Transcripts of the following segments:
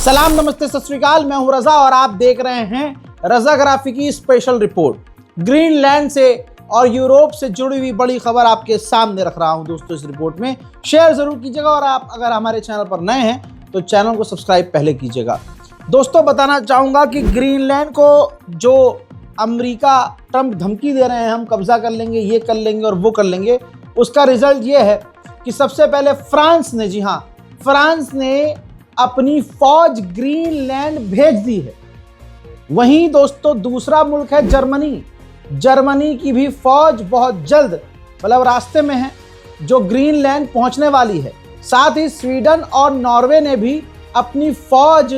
सलाम नमस्ते सत श्री अकाल, मैं हूं रजा और आप देख रहे हैं रजाग्राफी की स्पेशल रिपोर्ट। ग्रीनलैंड से और यूरोप से जुड़ी हुई बड़ी खबर आपके सामने रख रहा हूं दोस्तों। इस रिपोर्ट में शेयर जरूर कीजिएगा और आप अगर हमारे चैनल पर नए हैं तो चैनल को सब्सक्राइब पहले कीजिएगा। दोस्तों बताना चाहूँगा कि ग्रीनलैंड को जो अमेरिका ट्रंप धमकी दे रहे हैं, हम कब्जा कर लेंगे, ये कर लेंगे और वो कर लेंगे, उसका रिजल्ट ये है कि सबसे पहले फ्रांस ने, जी हाँ, फ्रांस ने अपनी फौज ग्रीनलैंड भेज दी है। वहीं दोस्तों दूसरा मुल्क है जर्मनी। जर्मनी की भी फौज बहुत जल्द मतलब रास्ते में है, जो ग्रीनलैंड पहुंचने वाली है। साथ ही स्वीडन और नॉर्वे ने भी अपनी फौज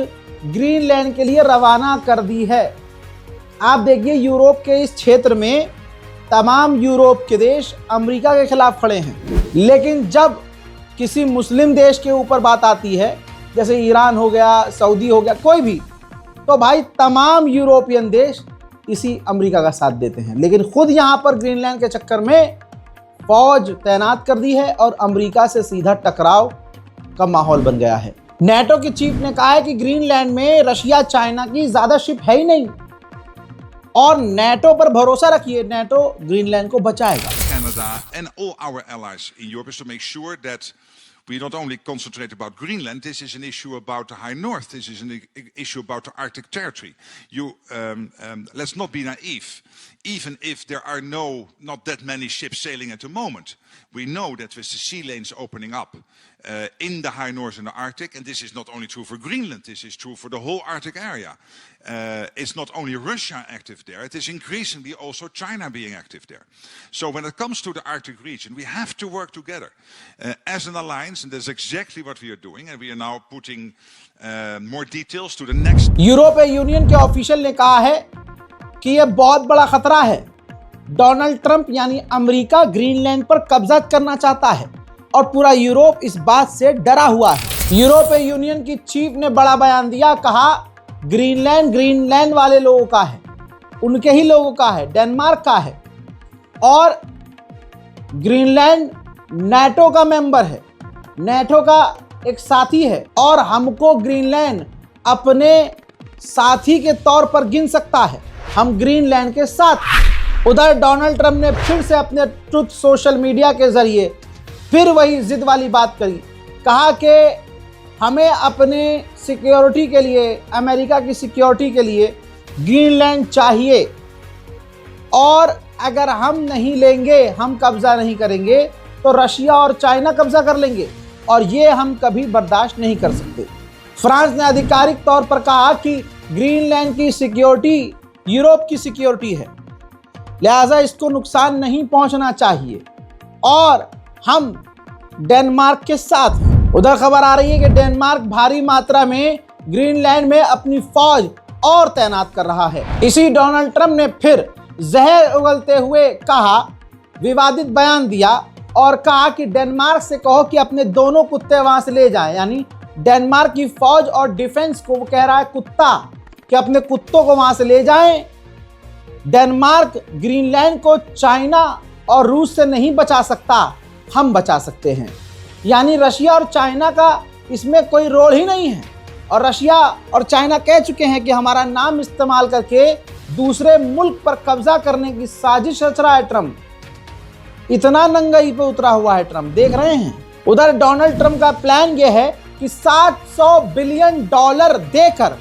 ग्रीनलैंड के लिए रवाना कर दी है। आप देखिए, यूरोप के इस क्षेत्र में तमाम यूरोप के देश अमेरिका के खिलाफ खड़े हैं, लेकिन जब किसी मुस्लिम देश के ऊपर बात आती है, जैसे ईरान हो गया, सऊदी हो गया, कोई भी, तो भाई तमाम यूरोपियन देश इसी अमेरिका का साथ देते हैं। लेकिन खुद यहाँ पर ग्रीनलैंड के चक्कर में फौज तैनात कर दी है और अमेरिका से सीधा टकराव का माहौल बन गया है। नेटो के चीफ ने कहा है कि ग्रीनलैंड में रशिया चाइना की ज्यादा शिप है ही नहीं और नेटो पर भरोसा रखिए, नेटो ग्रीनलैंड को बचाएगा। Canada and all our allies in Europe is to make sure that we not only concentrate about Greenland. This is an issue about the High North. This is an issue about the Arctic territory. Let's not be naive. Even if there are not that many ships sailing at the moment, we know that with the sea lanes opening up in the High North and the Arctic, and this is not only true for Greenland, this is true for the whole Arctic area. It's not only Russia active there, it is increasingly also China being active there. So when it comes to the Arctic region, we have to work together as an alliance, and that's exactly what we are doing, and we are now putting more details to the next. यूरोपीय union के official ने कहा है कि यह बहुत बड़ा खतरा है। डोनाल्ड ट्रंप यानी अमेरिका ग्रीनलैंड पर कब्जा करना चाहता है और पूरा यूरोप इस बात से डरा हुआ है। यूरोपीय यूनियन की चीफ ने बड़ा बयान दिया, कहा ग्रीनलैंड वाले लोगों का है, उनके ही लोगों का है, डेनमार्क का है और ग्रीनलैंड नेटो का मेंबर है, नेटो का एक साथी है और हमको ग्रीनलैंड अपने साथी के तौर पर गिन सकता है। हम ग्रीनलैंड के साथ। उधर डोनाल्ड ट्रंप ने फिर से अपने ट्रुथ सोशल मीडिया के जरिए फिर वही जिद वाली बात करी, कहा कि हमें अपने सिक्योरिटी के लिए, अमेरिका की सिक्योरिटी के लिए ग्रीनलैंड चाहिए और अगर हम नहीं लेंगे, हम कब्जा नहीं करेंगे तो रशिया और चाइना कब्जा कर लेंगे और ये हम कभी बर्दाश्त नहीं कर सकते। फ्रांस ने आधिकारिक तौर पर कहा कि ग्रीनलैंड की सिक्योरिटी यूरोप की सिक्योरिटी है, लिहाजा इसको नुकसान नहीं पहुंचना चाहिए और हम डेनमार्क के साथ हैं। उधर खबर आ रही है कि डेनमार्क भारी मात्रा में ग्रीनलैंड में अपनी फौज और तैनात कर रहा है। इसी डोनाल्ड ट्रंप ने फिर जहर उगलते हुए कहा, विवादित बयान दिया और कहा कि डेनमार्क से कहो कि अपने दोनों कुत्ते वहां से ले जाएं। यानी डेनमार्क की फौज और डिफेंस को वो कह रहा है कुत्ता, कि अपने कुत्तों को वहां से ले जाएं। डेनमार्क ग्रीनलैंड को चाइना और रूस से नहीं बचा सकता, हम बचा सकते हैं। यानी रशिया और चाइना का इसमें कोई रोल ही नहीं है और रशिया और चाइना कह चुके हैं कि हमारा नाम इस्तेमाल करके दूसरे मुल्क पर कब्जा करने की साजिश रच रहा है ट्रंप। इतना नंगाई पे उतरा हुआ है ट्रंप, देख रहे हैं। उधर डोनाल्ड ट्रंप का प्लान यह है कि $700 बिलियन देकर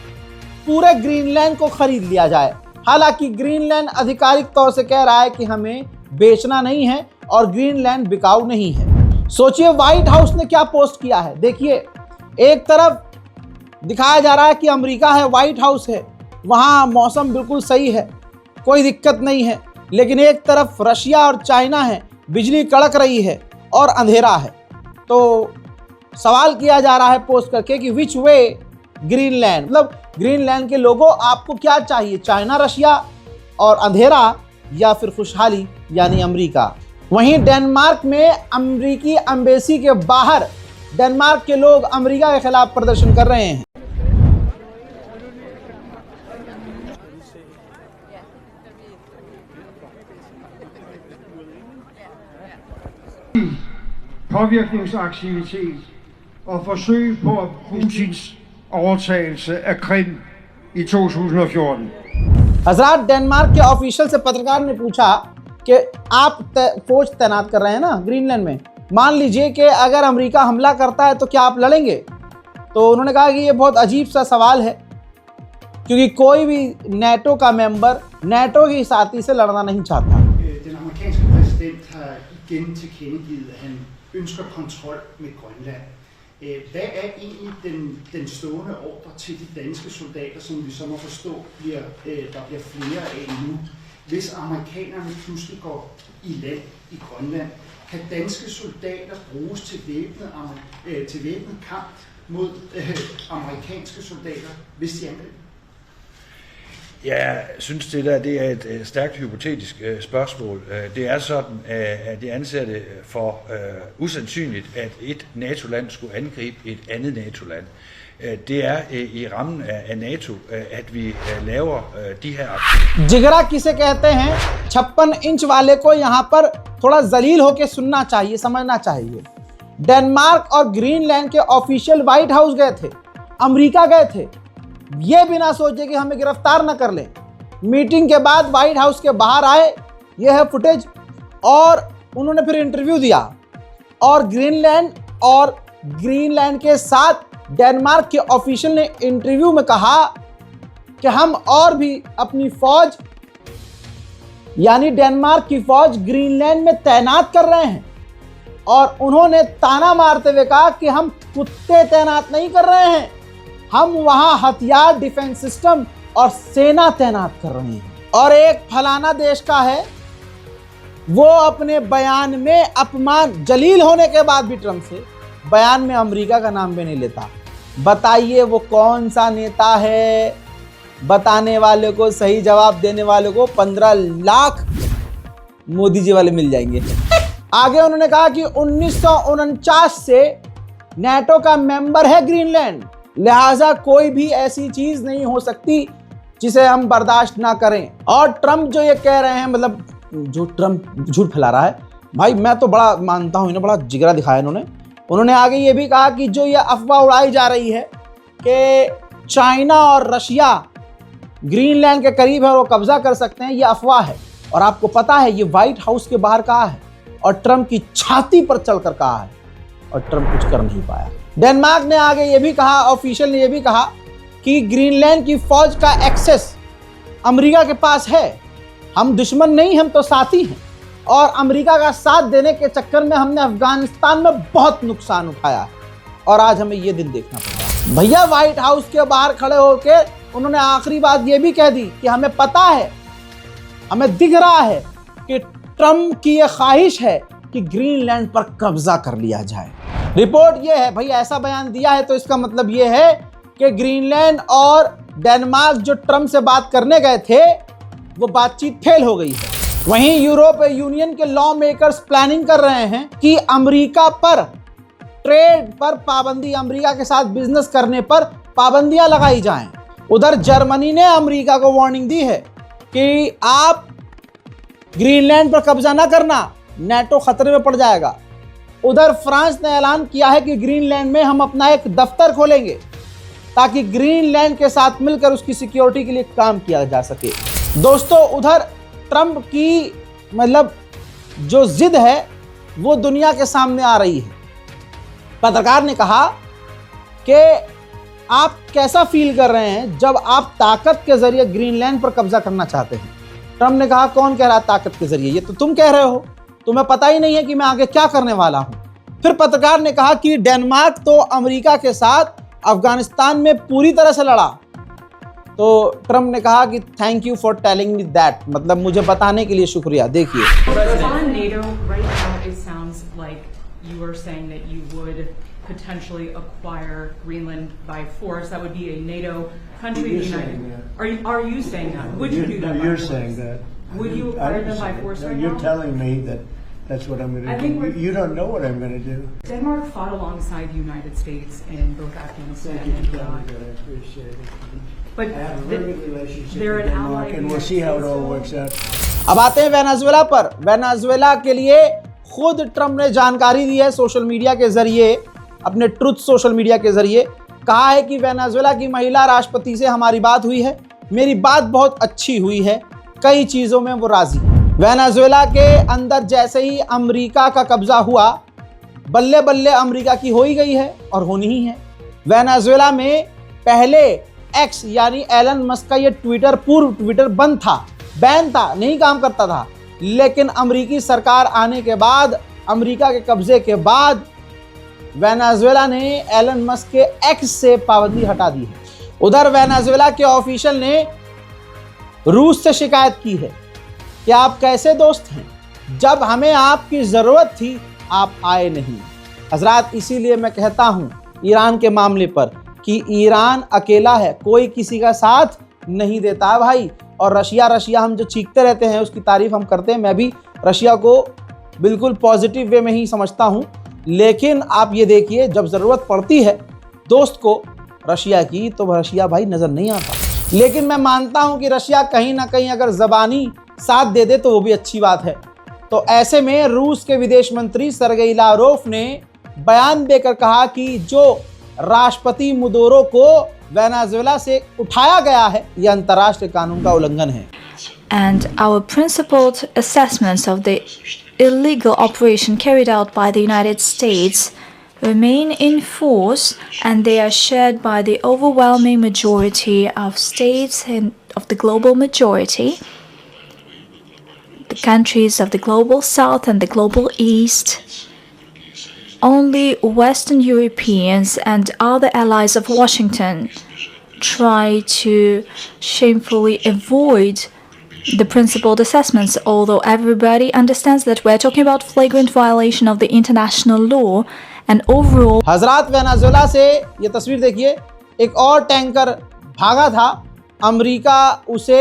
पूरे ग्रीनलैंड को खरीद लिया जाए। हालांकि ग्रीनलैंड आधिकारिक तौर से कह रहा है कि हमें बेचना नहीं है और ग्रीनलैंड बिकाऊ नहीं है। सोचिए व्हाइट हाउस ने क्या पोस्ट किया है। देखिए, एक तरफ दिखाया जा रहा है कि अमेरिका है, व्हाइट हाउस है, वहाँ मौसम बिल्कुल सही है, कोई दिक्कत नहीं है, लेकिन एक तरफ रशिया और चाइना है, बिजली कड़क रही है और अंधेरा है। तो सवाल किया जा रहा है पोस्ट करके कि विच वे ग्रीनलैंड, मतलब ग्रीनलैंड के लोगों आपको क्या चाहिए, चाइना, रशिया और अंधेरा या फिर खुशहाली यानी अमेरिका। वहीं डेनमार्क में अमेरिकी एम्बेसी के बाहर डेनमार्क के लोग अमेरिका के खिलाफ प्रदर्शन कर रहे हैं। Påvirkningsaktivitet og forsøg på Putins overtagelse af Krim i 2014. हजरात, डेनमार्क के ऑफिशियल से पत्रकार ने पूछा कि आप फौज तैनात कर रहे हैं ना ग्रीनलैंड में, मान लीजिए कि अगर अमेरिका हमला करता है तो क्या आप लड़ेंगे? तो उन्होंने कहा कि ये बहुत अजीब सा सवाल है, क्योंकि कोई भी नेटो का मेंबर नेटो की साथी से लड़ना नहीं चाहता। Den amerikanske præsident har igen tilkendegivet, at han ønsker kontrol med Grønland. Hvad er egentlig den stående ordre til de danske soldater, som vi så må forstå, der bliver flere af nu? Hvis amerikanerne pludselig går i land i Grønland, kan danske soldater bruges til væbnet kamp mod amerikanske soldater, hvis de angriber? Jeg synes, det er et stærkt hypotetisk spørgsmål. Det er sådan, at jeg anser det for usandsynligt, at et NATO-land skulle angribe et andet NATO-land. Det er i rammen af NATO, at vi laver de her aktioner. जिगरा किसे कहते हैं? 56 inch वाले को यहाँ पर थोड़ा जलील होके सुनना चाहिए, समझना चाहिए। डेनमार्क और ग्रीनलैंड के ऑफिशियल व्हाइट हाउस गए थे, अमेरिका गए थे, ये बिना सोचे कि हमें गिरफ्तार न कर लें। मीटिंग के बाद व्हाइट हाउस के बाहर आए, ये है फुटेज, और उन्होंने फिर इंटरव्यू दिया। और ग्रीनलैंड के साथ डेनमार्क के ऑफिशियल ने इंटरव्यू में कहा कि हम और भी अपनी फौज यानी डेनमार्क की फौज ग्रीनलैंड में तैनात कर रहे हैं। और उन्होंने ताना मारते हुए कहा कि हम कुत्ते तैनात नहीं कर रहे हैं, हम वहां हथियार, डिफेंस सिस्टम और सेना तैनात कर रहे हैं। और एक फलाना देश का है, वो अपने बयान में अपमान, जलील होने के बाद भी ट्रंप से, बयान में अमेरिका का नाम भी नहीं लेता। बताइए वो कौन सा नेता है? बताने वाले को, सही जवाब देने वाले को 15 लाख मोदी जी वाले मिल जाएंगे। आगे उन्होंने कहा कि 1949 से नेटो का मेंबर है ग्रीनलैंड, लिहाजा कोई भी ऐसी चीज नहीं हो सकती जिसे हम बर्दाश्त ना करें। और ट्रंप जो ये कह रहे हैं, मतलब जो ट्रंप झूठ फैला रहा है, भाई मैं तो बड़ा मानता हूं, इन्हें बड़ा जिगरा दिखाया इन्होंने। उन्होंने आगे ये भी कहा कि जो ये अफवाह उड़ाई जा रही है कि चाइना और रशिया ग्रीनलैंड के करीब है और वो कब्जा कर सकते हैं, ये अफवाह है। और आपको पता है ये व्हाइट हाउस के बाहर कहा है और ट्रंप की छाती पर चलकर कहा है, और ट्रंप कुछ कर नहीं पाया। डेनमार्क ने आगे ये भी कहा, ऑफिशियल ने ये भी कहा कि ग्रीनलैंड की फौज का एक्सेस अमेरिका के पास है। हम दुश्मन नहीं, हम तो साथी हैं। और अमेरिका का साथ देने के चक्कर में हमने अफगानिस्तान में बहुत नुकसान उठाया है, और आज हमें ये दिन देखना पड़ा। भैया व्हाइट हाउस के बाहर खड़े होकर उन्होंने आखिरी बात ये भी कह दी कि हमें पता है, हमें दिख रहा है कि ट्रंप की ये ख्वाहिश है कि ग्रीनलैंड पर कब्जा कर लिया जाए। रिपोर्ट ये है, भाई ऐसा बयान दिया है तो इसका मतलब ये है कि ग्रीनलैंड और डेनमार्क जो ट्रंप से बात करने गए थे, वो बातचीत फेल हो गई है। वहीं यूरोपीय यूनियन के लॉ मेकर्स प्लानिंग कर रहे हैं कि अमेरिका पर ट्रेड पर पाबंदी, अमेरिका के साथ बिजनेस करने पर पाबंदियां लगाई जाएं। उधर जर्मनी ने अमेरिका को वार्निंग दी है कि आप ग्रीनलैंड पर कब्जा ना करना, नेटो खतरे में पड़ जाएगा। उधर फ्रांस ने ऐलान किया है कि ग्रीनलैंड में हम अपना एक दफ्तर खोलेंगे ताकि ग्रीनलैंड के साथ मिलकर उसकी सिक्योरिटी के लिए काम किया जा सके। दोस्तों, उधर ट्रंप की मतलब जो जिद है वो दुनिया के सामने आ रही है। पत्रकार ने कहा कि आप कैसा फील कर रहे हैं जब आप ताकत के जरिए ग्रीनलैंड पर कब्जा करना चाहते हैं? ट्रंप ने कहा, कौन कह रहा है ताकत के जरिए? ये तो तुम कह रहे हो, तुम्हें पता ही नहीं है कि मैं आगे क्या करने वाला हूं। फिर पत्रकार ने कहा कि डेनमार्क तो अमेरिका के साथ अफगानिस्तान में पूरी तरह से लड़ा। तो ट्रंप ने कहा कि thank you for telling me that, मतलब मुझे बताने के लिए शुक्रिया। देखिए, potentially acquire Greenland by force. That would be a NATO country. Are you saying that? Would you do that? No, you're saying that. Would you acquire them by force right now? You're telling me that that's what I'm going to do. You don't know what I'm going to do. Denmark fought alongside the United States in both Afghanistan and Iraq. I appreciate it. But I have a very good relationship they're with an Denmark, ally. and we'll see how it all works out. अब आते हैं Venezuela पर। Venezuela के लिए खुद Trump ने जानकारी दी है सोशल मीडिया के जरिए, अपने ट्रुथ सोशल मीडिया के जरिए, कहा है कि वेनेजुएला की महिला राष्ट्रपति से हमारी बात हुई है, मेरी बात बहुत अच्छी हुई है, कई चीज़ों में वो राजी। वेनेजुएला के अंदर जैसे ही अमेरिका का कब्जा हुआ, बल्ले बल्ले अमेरिका की हो ही गई है और होनी ही है। वेनेजुएला में पहले एक्स यानी एलन मस्क का ये ट्विटर, पूर्व ट्विटर बंद था, बैन था, नहीं काम करता था। लेकिन अमेरिकी सरकार आने के बाद, अमेरिका के कब्जे के बाद वेनेजुएला ने एलन मस्क के एक्स से पाबंदी हटा दी है। उधर वेनेजुएला के ऑफिशियल ने रूस से शिकायत की है कि आप कैसे दोस्त हैं, जब हमें आपकी ज़रूरत थी आप आए नहीं। हजरात, इसीलिए मैं कहता हूँ ईरान के मामले पर कि ईरान अकेला है, कोई किसी का साथ नहीं देता है भाई। और रशिया हम जो चीखते रहते हैं उसकी तारीफ हम करते हैं, मैं भी रशिया को बिल्कुल पॉजिटिव वे में ही समझता हूँ। लेकिन आप ये देखिए, जब ज़रूरत पड़ती है दोस्त को रशिया की, तो रशिया भाई नज़र नहीं आता। लेकिन मैं मानता हूँ कि रशिया कहीं ना कहीं अगर ज़बानी साथ दे दे तो वो भी अच्छी बात है। तो ऐसे में रूस के विदेश मंत्री सर्गेई लावरोव ने बयान देकर कहा कि जो राष्ट्रपति मुदोरो को वेनेजुएला से उठाया गया है, यह अंतर्राष्ट्रीय कानून का उल्लंघन है। And our principled assessments of the illegal operation carried out by the United States remain in force, and they are shared by the overwhelming majority of states and of the global majority, the countries of the global south and the global east. Only Western Europeans and other allies of Washington try to shamefully avoid the principled assessments, although everybody understands that we're talking about flagrant violation of the international law and overall. हजरात, Venezuela से ये तस्वीर देखिए, एक और tanker भागा था, America उसे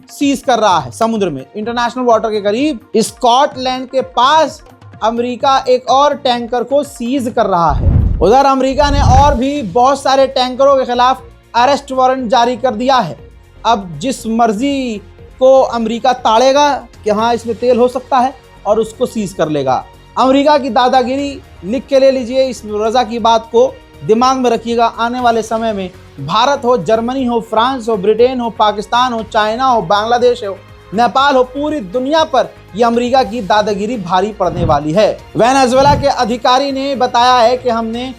सीज कर रहा है समुद्र में, इंटरनेशनल वाटर के करीब, स्कॉटलैंड के पास अमेरिका एक और टैंकर को सीज कर रहा है। उधर अमेरिका ने और भी बहुत सारे टैंकरों के खिलाफ अरेस्ट वारंट जारी कर दिया है। अब जिस मर्जी को अमेरिका ताड़ेगा कि हाँ इसमें तेल हो सकता है और उसको सीज कर लेगा। अमेरिका की दादागिरी लिख के ले लीजिए, इस रजा की बात को दिमाग में रखिएगा। आने वाले समय में भारत हो, जर्मनी हो, फ्रांस हो, ब्रिटेन हो, पाकिस्तान हो, चाइना हो, बांग्लादेश हो, नेपाल हो, पूरी दुनिया पर यह अमेरिका की दादागिरी भारी पड़ने वाली है। वेनेजुएला के अधिकारी ने बताया है कि हमने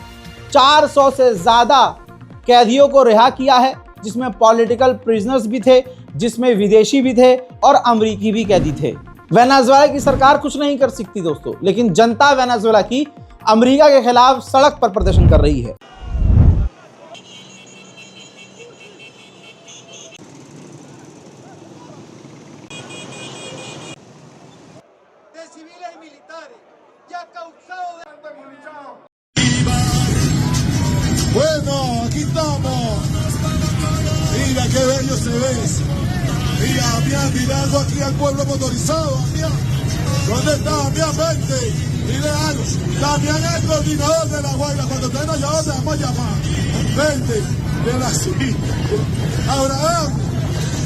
400 से ज़्यादा कैदियों को रिहा किया है, जिसमें पॉलिटिकल प्रिजनर्स भी थे, जिसमें विदेशी भी थे और अमेरिकी भी कैदी थे। वेनेजुएला की सरकार कुछ नहीं कर सकती दोस्तों, लेकिन जनता वेनेजुएला की अमेरिका के खिलाफ सड़क पर प्रदर्शन कर रही है। Bueno, aquí estamos. Mira qué bello se ve. Mira, Damián, dile algo aquí al pueblo motorizado, Damián. ¿Dónde está Damián? Vente. Dile algo. Damián es el coordinador de la Guaira. Cuando usted nos llame, te vamos a llamar. Vente. Ven así. Abraham.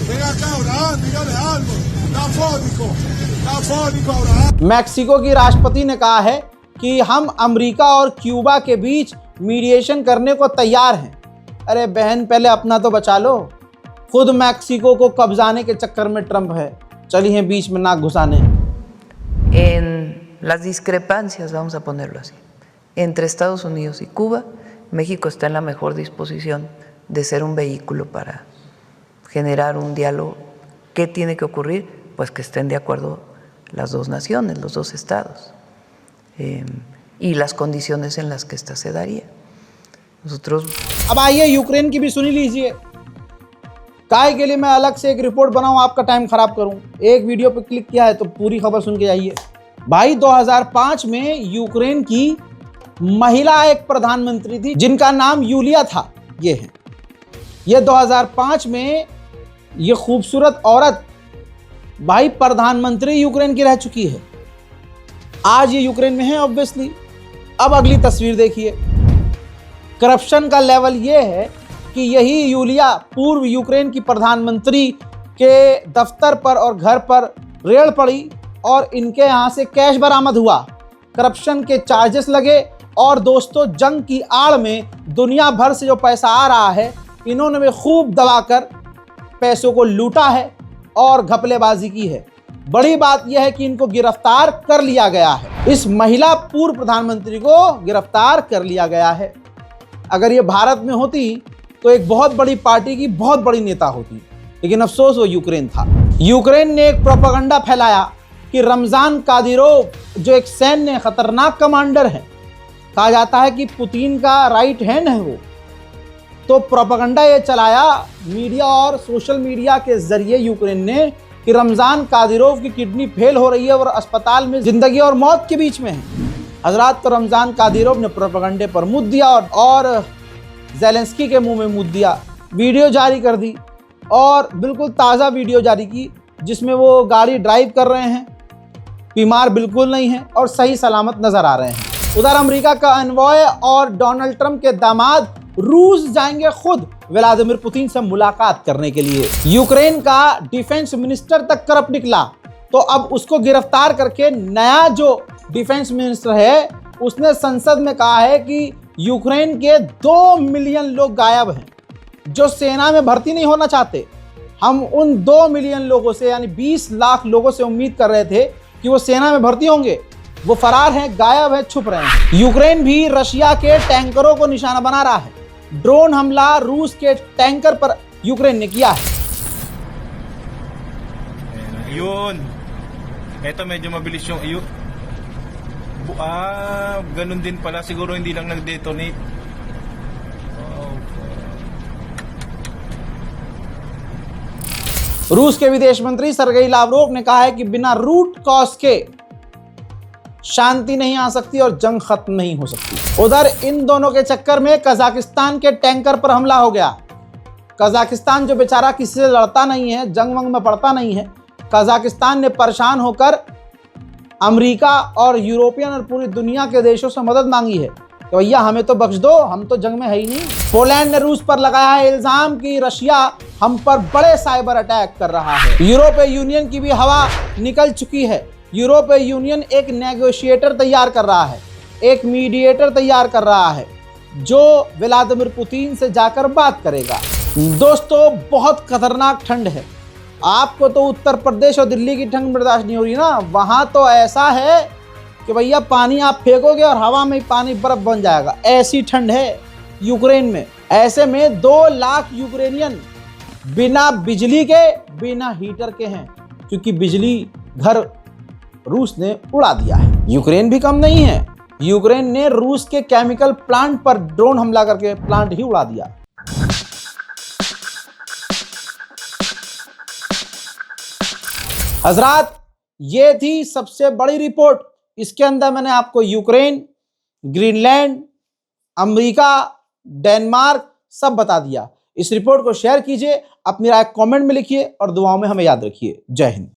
Ven acá, Abraham. Dígale algo. Está fónico, Abraham. Mexico की राष्ट्रपति ने कहा है कि हम America और Cuba के बीच mediation करने को तैयार हैं। अरे बहन, पहले अपना तो बचा लो। खुद मैक्सिको को कब्जाने के चक्कर में ट्रंप है, चली हैं बीच में नाक घुसाने। En las discrepancias, vamos a ponerlo así, entre Estados Unidos y Cuba, México está en la mejor disposición de ser un vehículo para generar un diálogo. ¿Qué tiene que ocurrir? Pues que estén de acuerdo las dos naciones, los dos estados, y las condiciones en las que esta se daría. Nosotros... अब आइए Ukraine की भी सुनी लीजिए। काय के लिए मैं अलग से एक रिपोर्ट बनाऊं, आपका टाइम खराब करूं? एक वीडियो पे क्लिक किया है तो पूरी खबर सुन के जाइए। भाई 2005 में यूक्रेन की महिला एक प्रधानमंत्री थी जिनका नाम यूलिया था। ये है, ये 2005 में ये खूबसूरत औरत भाई प्रधानमंत्री यूक्रेन की रह चुकी है। आज ये यूक्रेन में है ऑब्वियसली। अब अगली तस्वीर देखिए। करप्शन का लेवल ये है कि यही यूलिया पूर्व यूक्रेन की प्रधानमंत्री के दफ्तर पर और घर पर रेड पड़ी और इनके यहाँ से कैश बरामद हुआ। करप्शन के चार्जेस लगे और दोस्तों, जंग की आड़ में दुनिया भर से जो पैसा आ रहा है, इन्होंने भी खूब दबाकर पैसों को लूटा है और घपलेबाजी की है। बड़ी बात यह है कि इनको गिरफ्तार कर लिया गया है। इस महिला पूर्व प्रधानमंत्री को गिरफ्तार कर लिया गया है। अगर ये भारत में होती तो एक बहुत बड़ी पार्टी की बहुत बड़ी नेता होती, लेकिन अफसोस वो यूक्रेन था। यूक्रेन ने एक प्रोपेगेंडा फैलाया कि रमजान कादिरोव जो एक सैन्य खतरनाक कमांडर है, कहा जाता है कि पुतिन का राइट हैंड है वो, तो प्रोपेगेंडा ये चलाया मीडिया और सोशल मीडिया के जरिए यूक्रेन ने कि रमजान कादिरोव की किडनी फेल हो रही है और अस्पताल में जिंदगी और मौत के बीच में है। हजरात, तो रमजान कादिरोव ने प्रोपेगेंडे पर मुद्द दिया और ज़ेलेंस्की के मुंह में मुद्द दिया, वीडियो जारी कर दी और बिल्कुल ताज़ा वीडियो जारी की जिसमें वो गाड़ी ड्राइव कर रहे हैं, बीमार बिल्कुल नहीं है और सही सलामत नजर आ रहे हैं। उधर अमेरिका का एनवॉय और डोनाल्ड ट्रंप के दामाद रूस जाएंगे खुद व्लादिमीर पुतिन से मुलाकात करने के लिए। यूक्रेन का डिफेंस मिनिस्टर तक करप्ट निकला, तो अब उसको गिरफ्तार करके नया जो डिफेंस मिनिस्टर है उसने संसद में कहा है कि यूक्रेन के 2 मिलियन लोग गायब हैं जो सेना में भर्ती नहीं होना चाहते। हम उन 2 मिलियन लोगों से यानी 20 लाख लोगों से उम्मीद कर रहे थे कि वो सेना में भर्ती होंगे, वो फरार हैं, गायब हैं, छुप रहे हैं। यूक्रेन भी रशिया के टैंकरों को निशाना बना रहा है। ड्रोन हमला रूस के टैंकर पर यूक्रेन ने किया है। Yun. Ito medyo mabilis yung ayun. Ganun din pala. Siguro hindi lang nag-detonate. रूस के विदेश मंत्री सरगेई लावरोव ने कहा है कि बिना रूट कॉज के शांति नहीं आ सकती और जंग खत्म नहीं हो सकती। उधर इन दोनों के चक्कर में कजाकिस्तान के टैंकर पर हमला हो गया। कजाकिस्तान जो बेचारा किसी से लड़ता नहीं है, जंग वंग में पड़ता नहीं है, कजाकिस्तान ने परेशान होकर अमेरिका और यूरोपियन और पूरी दुनिया के देशों से मदद मांगी है कि भैया हमें तो बख्श दो, हम तो जंग में है ही नहीं। पोलैंड ने रूस पर लगाया है इल्जाम कि रशिया हम पर बड़े साइबर अटैक कर रहा है। यूरोपीय यूनियन की भी हवा निकल चुकी है। यूरोपीय यूनियन एक नेगोशिएटर तैयार कर रहा है, एक मीडिएटर तैयार कर रहा है जो व्लादिमीर पुतिन से जाकर बात करेगा। दोस्तों, बहुत खतरनाक ठंड है। आपको तो उत्तर प्रदेश और दिल्ली की ठंड बर्दाश्त नहीं हो रही ना, वहां तो ऐसा है कि भैया पानी आप फेंकोगे और हवा में पानी बर्फ बन जाएगा, ऐसी ठंड है यूक्रेन में। ऐसे में 2 लाख यूक्रेनियन बिना बिजली के, बिना हीटर के हैं, क्योंकि बिजली घर रूस ने उड़ा दिया है। यूक्रेन भी कम नहीं है, यूक्रेन ने रूस के केमिकल प्लांट पर ड्रोन हमला करके प्लांट ही उड़ा दिया। हजरात, ये थी सबसे बड़ी रिपोर्ट। इसके अंदर मैंने आपको यूक्रेन, ग्रीनलैंड, अमेरिका, डेनमार्क सब बता दिया। इस रिपोर्ट को शेयर कीजिए, अपनी राय कमेंट में लिखिए और दुआओं में हमें याद रखिए। जय हिंद।